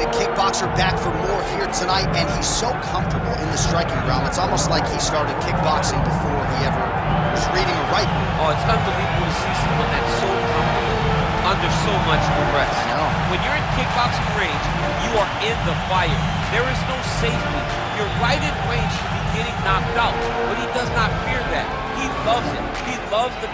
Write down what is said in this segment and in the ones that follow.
undefeated kickboxer, back for more here tonight, and he's so comfortable in the striking realm. It's almost like he started kickboxing before he ever was reading or writing. Oh, it's unbelievable to see someone that's so comfortable under so much duress. I know. When you're in kickboxing range, you are in the fire. There is no safety. You're right in range to be getting knocked out, but he does not fear that. He loves it. He loves the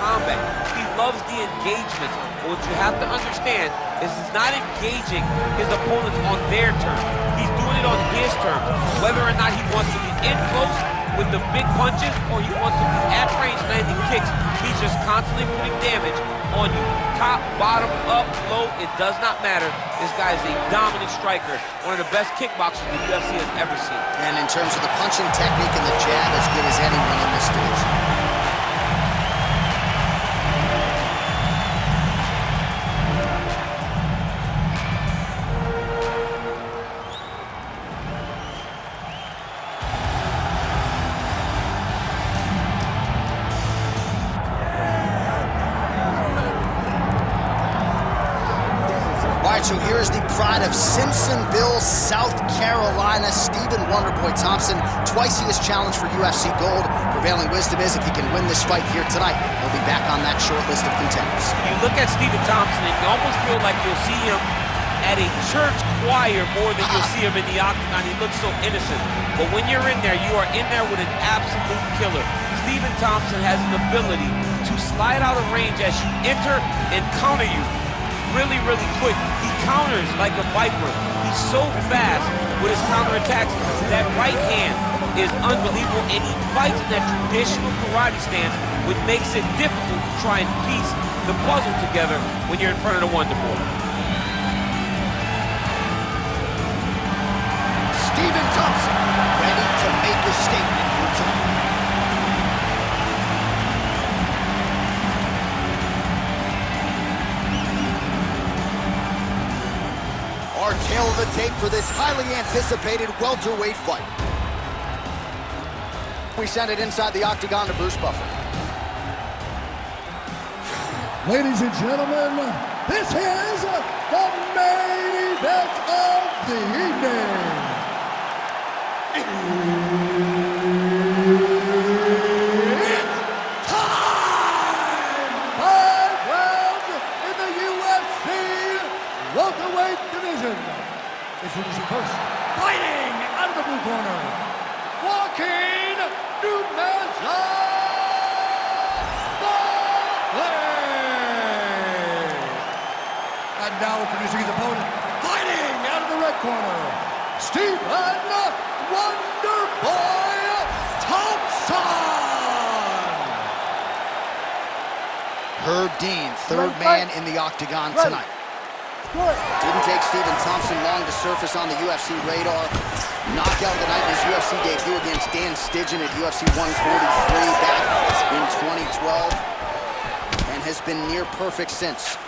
combat. He loves the engagement. But what you have to understand is he's not engaging his opponents on their terms. He's doing it on his terms. Whether or not he wants to be in close with the big punches or he wants to be at range landing kicks, he's just constantly putting damage on you. Top, bottom, up, low, it does not matter. This guy is a dominant striker, one of the best kickboxers the UFC has ever seen. And in terms of the punching technique and the jab, as good as anyone in this division. So here is the pride of Simpsonville, South Carolina, Stephen Wonderboy Thompson. Twice he has challenged for UFC gold. Prevailing wisdom is if he can win this fight here tonight, he'll be back on that short list of contenders. You look at Stephen Thompson and you almost feel like you'll see him at a church choir more than you'll see him in the octagon. He looks so innocent. But when you're in there, you are in there with an absolute killer. Stephen Thompson has an ability to slide out of range as you enter and counter you really, really quick. He counters like a viper. He's so fast with his counterattacks. That right hand is unbelievable, and he fights in that traditional karate stance, which makes it difficult to try and piece the puzzle together when you're in front of the Wonder Boy. Stephen Thompson, ready to make a statement here tonight. Our tail of the tape for this highly anticipated welterweight fight. We send it inside the octagon to Bruce Buffer. Ladies and gentlemen, this is the main event of the evening. It's time! 5 rounds in the UFC welterweight division. Introducing first, fighting out of the blue corner, Joaquin Buckley. And now introducing his opponent, fighting out of the red corner, Stephen Wonderboy Thompson. Herb Dean, third man in the octagon tonight. Didn't take Stephen Thompson long to surface on the UFC radar. Knockout of the night in his UFC debut against Dan Stigen at UFC 143 back in 2012, and has been near perfect since.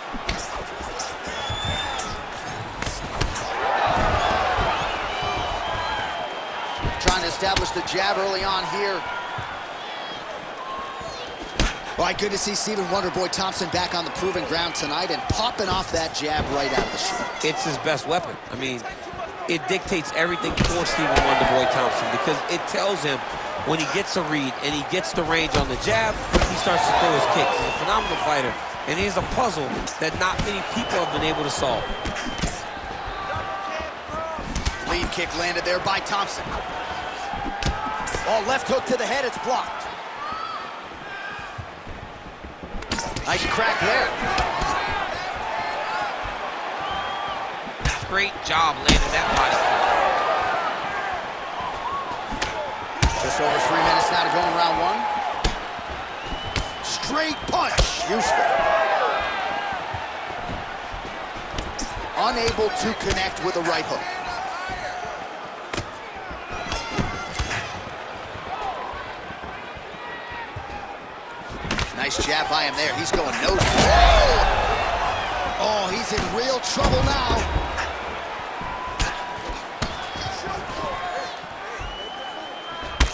Trying to establish the jab early on here. All right, good to see Stephen Wonderboy Thompson back on the proving ground tonight and popping off that jab right out of the chute. It's his best weapon. I mean, it dictates everything for Stephen Wonderboy Thompson because it tells him when he gets a read and he gets the range on the jab, he starts to throw his kicks. He's a phenomenal fighter, and he's a puzzle that not many people have been able to solve. Lead kick landed there by Thompson. Oh, left hook to the head, it's blocked. Nice crack there. Great job landing that body kick. Just over 3 minutes now to go in round one. Straight punch, useful. Unable to connect with a right hook. Nice jab by him there. He's going nose. Whoa! Oh, he's in real trouble now.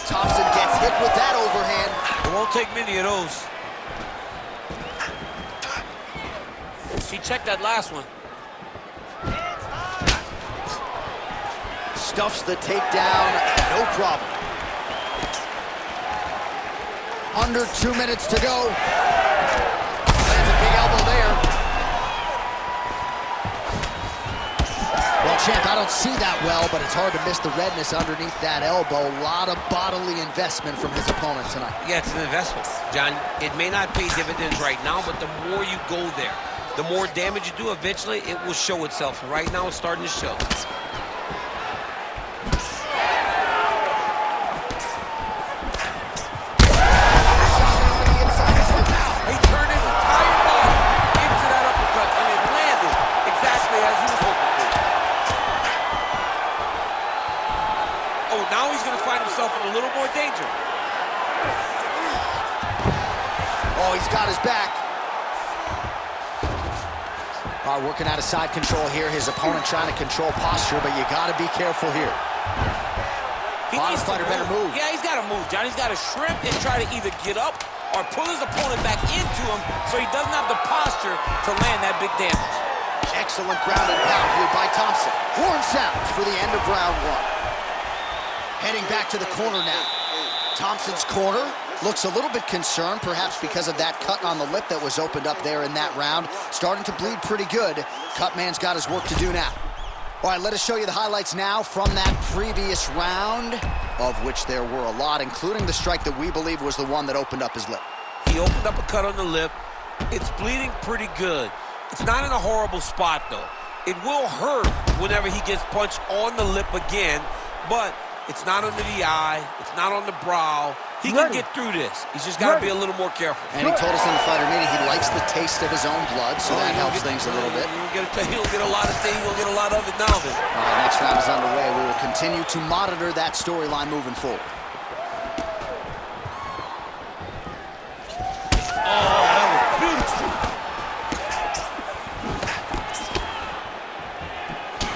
Thompson gets hit with that overhand. It won't take many of those. He checked that last one. Stuffs the takedown, no problem. Under 2 minutes to go. Lands a big elbow there. Well, champ, I don't see that well, but it's hard to miss the redness underneath that elbow. A lot of bodily investment from his opponent tonight. Yeah, it's an investment, John. It may not pay dividends right now, but the more you go there, the more damage you do, eventually it will show itself. And right now it's starting to show. Now he's going to find himself in a little more danger. Oh, he's got his back. All right, working out of side control here. His opponent trying to control posture, but you got to be careful here. Bottom fighter better move. Yeah, he's got to move, John. He's got to shrimp and try to either get up or pull his opponent back into him so he doesn't have the posture to land that big damage. Excellent ground and pound here by Thompson. Horn sounds for the end of round one. Heading back to the corner now. Thompson's corner looks a little bit concerned, perhaps because of that cut on the lip that was opened up there in that round. Starting to bleed pretty good. Cutman's got his work to do now. All right, let us show you the highlights now from that previous round, of which there were a lot, including the strike that we believe was the one that opened up his lip. He opened up a cut on the lip. It's bleeding pretty good. It's not in a horrible spot, though. It will hurt whenever he gets punched on the lip again, but it's not under the eye. It's not on the brow. He can get through this. He's just got to be a little more careful. And he told us in the fighter meeting he likes the taste of his own blood, so that helps things a little bit. He'll get a lot of things. He'll get a lot of it now. All right, next round is underway. We will continue to monitor that storyline moving forward. Oh, that was beautiful.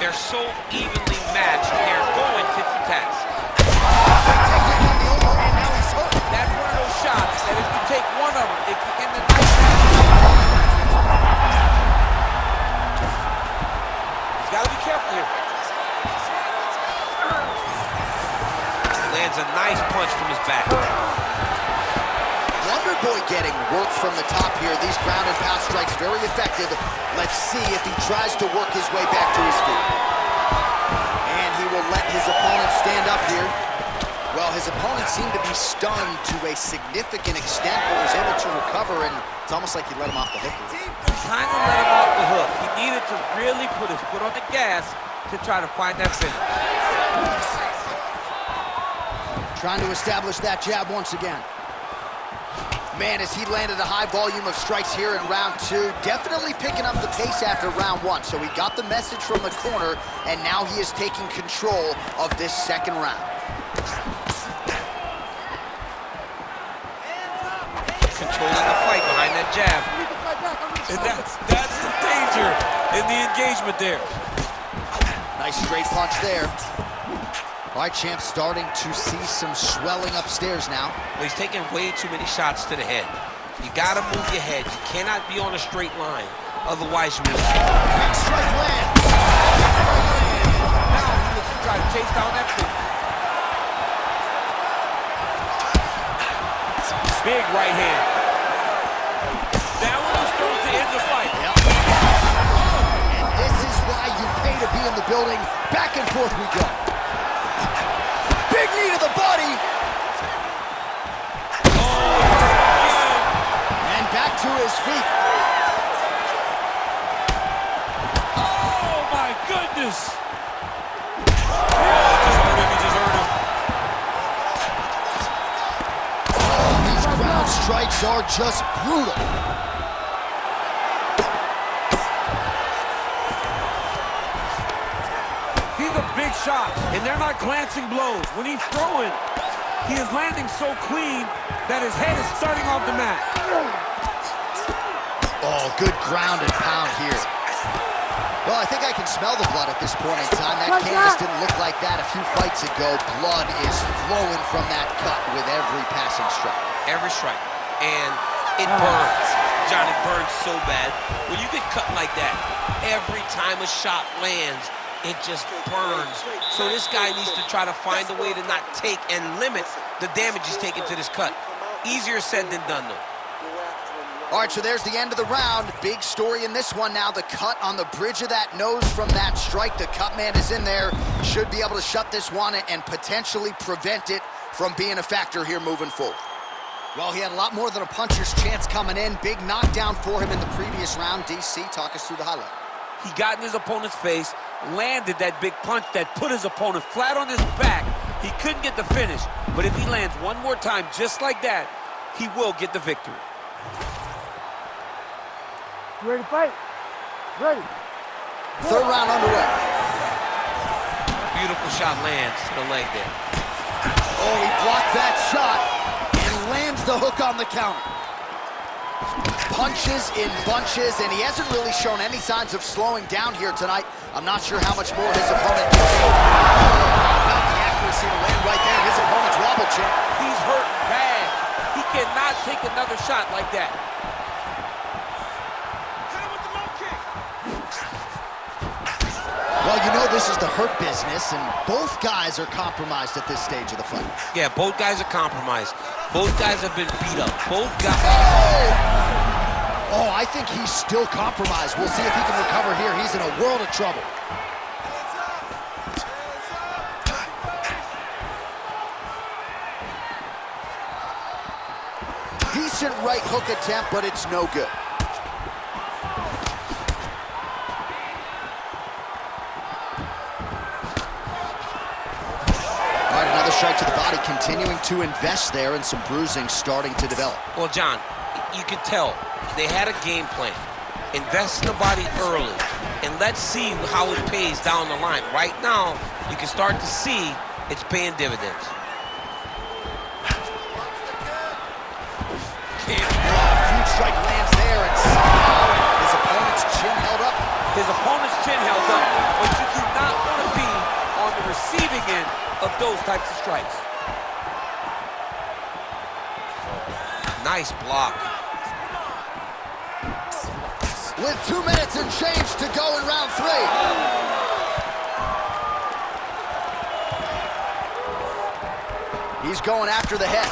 They're so evenly matched. They're going tit for tat. That's one of those shots that if you take one of them, if you end the night, he's got to be careful here. Lands a nice punch from his back. Wonder Boy getting work from the top here. These ground and pound strikes very effective. Let's see if he tries to work his way back to his feet. And he will let his opponent stand up here. Well, his opponent seemed to be stunned to a significant extent, but was able to recover, and it's almost like he let him off the hook. Kind of let him off the hook. He needed to really put his foot on the gas to try to find that finish. Trying to establish that jab once again. Man, as he landed a high volume of strikes here in round two, definitely picking up the pace after round one. So he got the message from the corner, and now he is taking control of this second round. Controlling the fight behind that jab. And that's the danger in the engagement there. Nice straight punch there. All right, champ, starting to see some swelling upstairs now. Well, he's taking way too many shots to the head. You gotta move your head. You cannot be on a straight line. Otherwise, you will. Big strike lands. Now he looks to try to chase down that foot. Big right hand. That one was thrown to end the fight. Yep. And this is why you pay to be in the building. Back and forth we go. Big knee to the body. And back to his feet. Oh, my goodness. Oh, he just hurt him. These ground strikes are just brutal. These are big shots, and they're not glancing blows. When he's throwing, he is landing so clean that his head is starting off the mat. Oh, good ground and pound here. Well, I think I can smell the blood at this point in time. That canvas didn't look like that a few fights ago. Blood is flowing from that cut with every passing strike. Every strike. And it burns. John, it burns so bad. When you get cut like that, every time a shot lands, it just burns. So this guy needs to try to find a way to not take and limit the damage he's taking to this cut. Easier said than done, though. All right, so there's the end of the round. Big story in this one now. The cut on the bridge of that nose from that strike. The cut man is in there. Should be able to shut this one and potentially prevent it from being a factor here moving forward. Well, he had a lot more than a puncher's chance coming in. Big knockdown for him in the previous round. DC, talk us through the highlight. He got in his opponent's face, landed that big punch that put his opponent flat on his back. He couldn't get the finish, but if he lands one more time just like that, he will get the victory. You ready to fight? Ready. Third round underway. Beautiful shot lands to the leg there. Oh, he blocked that shot and lands the hook on the counter. Punches in bunches, and he hasn't really shown any signs of slowing down here tonight. I'm not sure how much more his opponent can do. About the accuracy to land right there. His opponent's wobble chin. He's hurt bad. He cannot take another shot like that. Well, you know this is the hurt business, and both guys are compromised at this stage of the fight. Yeah, both guys are compromised. Both guys have been beat up. Both guys... Oh, I think he's still compromised. We'll see if he can recover here. He's in a world of trouble. Decent right hook attempt, but it's no good. All right, another strike to the body, continuing to invest there, and some bruising starting to develop. Well, John, you can tell they had a game plan. Invest in the body early, and let's see how it pays down the line. Right now, you can start to see it's paying dividends. Huge strike lands there, and somehow his opponent's chin held up. His opponent's chin held up, but you do not want to be on the receiving end of those types of strikes. Nice block. With 2 minutes and change to go in round 3. He's going after the head.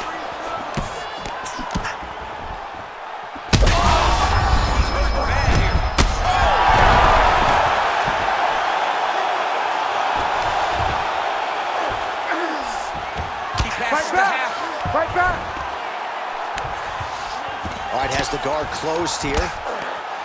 He passes the half. Fight back. All right, has the guard closed here.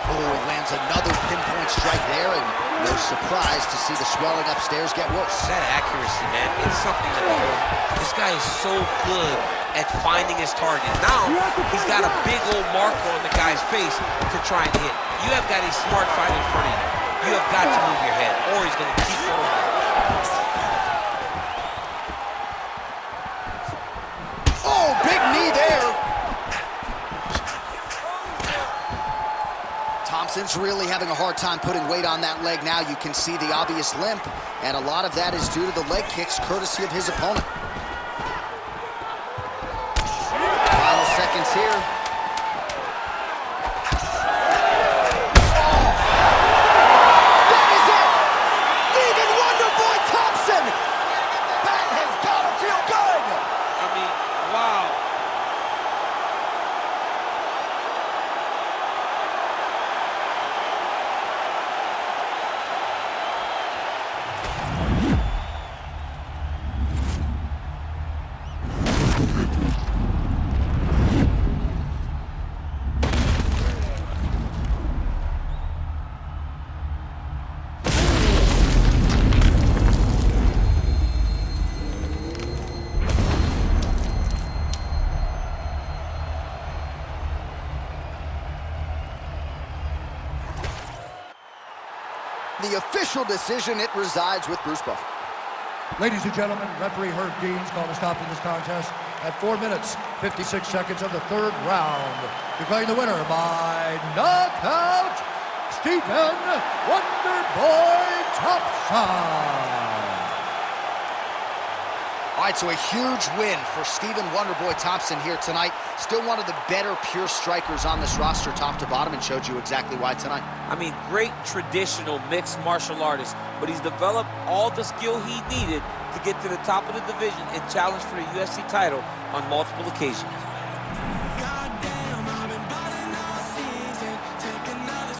Oh, he lands another pinpoint strike there, and no surprise to see the swelling upstairs get worse. That accuracy, man, it's something to behold. This guy is so good at finding his target. Now, he's got a big old marker on the guy's face to try and hit. You have got a smart fight in front of you. You have got to move your head, or he's going to keep going. Oh, big knee there. Thompson's really having a hard time putting weight on that leg now. You can see the obvious limp, and a lot of that is due to the leg kicks, courtesy of his opponent. Final seconds here. That is it! Even Wonder Boy Thompson! That has got to feel good! I mean, wow. The official decision, it resides with Bruce Buffer. Ladies and gentlemen, referee Herb Dean's calling a stop to this contest at 4 minutes, 56 seconds of the third round. Declaring the winner by knockout, Stephen Wonderboy Thompson. All right, so a huge win for Stephen Wonderboy Thompson here tonight. Still one of the better pure strikers on this roster, top to bottom, and showed you exactly why tonight. I mean, great traditional mixed martial artist, but he's developed all the skill he needed to get to the top of the division and challenge for the UFC title on multiple occasions.